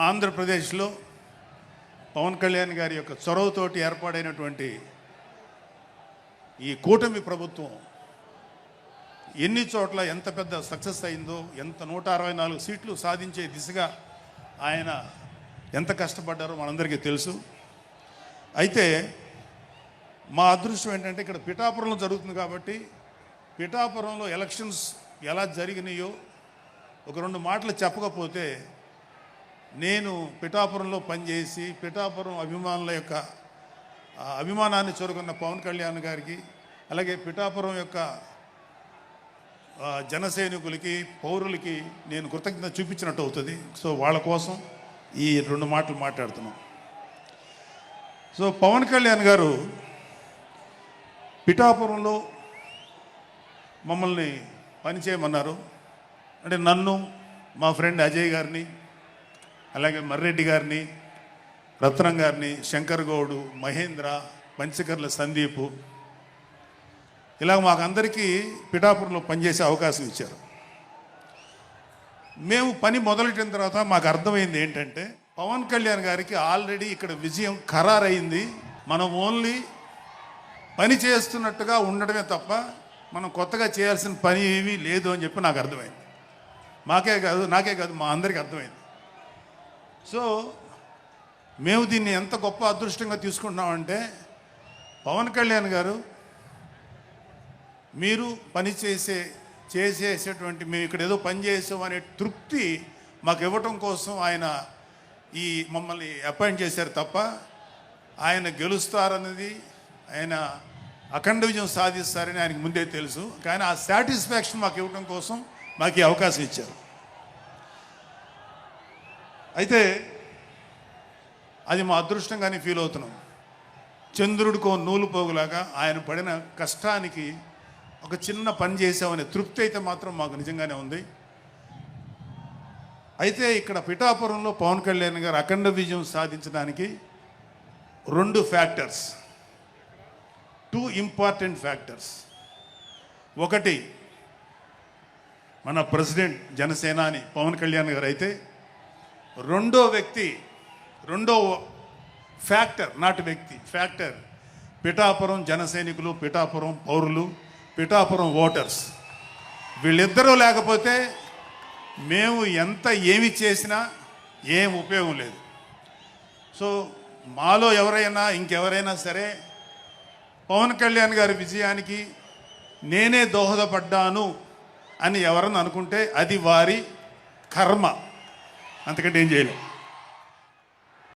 ఆంధ్రప్రదేశ్లో పవన్ కళ్యాణ్ గారి యొక్క చొరవతోటి ఏర్పాడైనటువంటి ఈ కూటమి ప్రభుత్వం ఎన్ని చోట్ల ఎంత పెద్ద సక్సెస్ అయిందో, ఎంత 164 సీట్లు సాధించే దిశగా ఆయన ఎంత కష్టపడ్డారో మనందరికీ తెలుసు. అయితే మా అదృష్టం ఏంటంటే ఇక్కడ పిఠాపురంలో జరుగుతుంది కాబట్టి పిఠాపురంలో ఎలక్షన్స్ ఎలా జరిగినాయో ఒక 2 మాటలు చెప్పకపోతే, నేను పిఠాపురంలో పనిచేసి పిఠాపురం అభిమానుల యొక్క అభిమానాన్ని చూరుకున్న పవన్ కళ్యాణ్ గారికి, అలాగే పిఠాపురం యొక్క జనసైనికులకి, పౌరులకి నేను కృతజ్ఞత చూపించినట్టు అవుతుంది. సో వాళ్ళ కోసం ఈ 2 మాటలు మాట్లాడుతున్నాం. సో పవన్ కళ్యాణ్ గారు పిఠాపురంలో మమ్మల్ని పనిచేయమన్నారు. అంటే నన్ను, మా ఫ్రెండ్ అజయ్ గారిని, అలాగే మర్రెడ్డి గారిని, రత్నం గారిని, శంకర్ గౌడు, మహేంద్ర, పంచకర్ల సందీపు, ఇలా మాకందరికీ పిఠాపురంలో పనిచేసే అవకాశం ఇచ్చారు. మేము పని మొదలెట్టిన తర్వాత మాకు అర్థమైంది ఏంటంటే, పవన్ కళ్యాణ్ గారికి ఆల్రెడీ ఇక్కడ విజయం ఖరారైంది. మనం ఓన్లీ పని చేస్తున్నట్టుగా ఉండడమే తప్ప మనం కొత్తగా చేయాల్సిన పని ఏమీ లేదు అని చెప్పి నాకు అర్థమైంది. నాకే కాదు మా అందరికీ అర్థమైంది. సో మేము దీన్ని ఎంత గొప్ప అదృష్టంగా తీసుకుంటున్నామంటే, పవన్ కళ్యాణ్ గారు మీరు పని చేసేసేటువంటి మేము ఇక్కడ ఏదో పని చేసాం అనే తృప్తి మాకు ఇవ్వటం కోసం ఆయన ఈ మమ్మల్ని అపాయింట్ చేశారు తప్ప ఆయన గెలుస్తారన్నది, ఆయన అఖండ విజయం సాధిస్తారని ఆయనకు ముందే తెలుసు. కానీ ఆ సాటిస్ఫాక్షన్ మాకు ఇవ్వటం కోసం మాకు ఈ అవకాశం ఇచ్చారు. అయితే అది మా అదృష్టంగానే ఫీల్ అవుతున్నాం. చంద్రుడికో నూలు పోగులాగా ఆయన పడిన కష్టానికి ఒక చిన్న పని చేసామనే తృప్తి అయితే మాత్రం మాకు నిజంగానే ఉంది. అయితే ఇక్కడ పిఠాపురంలో పవన్ కళ్యాణ్ గారు అఖండ విజయం సాధించడానికి 2 ఫ్యాక్టర్స్, 2 ఇంపార్టెంట్ ఫ్యాక్టర్స్. ఒకటి మన ప్రెసిడెంట్ జనసేనాని పవన్ కళ్యాణ్ గారు అయితే, రెండో ఫ్యాక్టర్, నాటి వ్యక్తి ఫ్యాక్టర్ పిఠాపురం జనసైనికులు, పిఠాపురం పౌరులు, పిఠాపురం ఓటర్స్. వీళ్ళిద్దరూ లేకపోతే మేము ఏమి చేసినా ఏం ఉపయోగం లేదు. సో మాలో ఇంకెవరైనా సరే పవన్ కళ్యాణ్ గారి విజయానికి నేనే దోహదపడ్డాను అని ఎవరన్నా అనుకుంటే అది వారి కర్మ, అంతకంటే ఏం చేయలేం.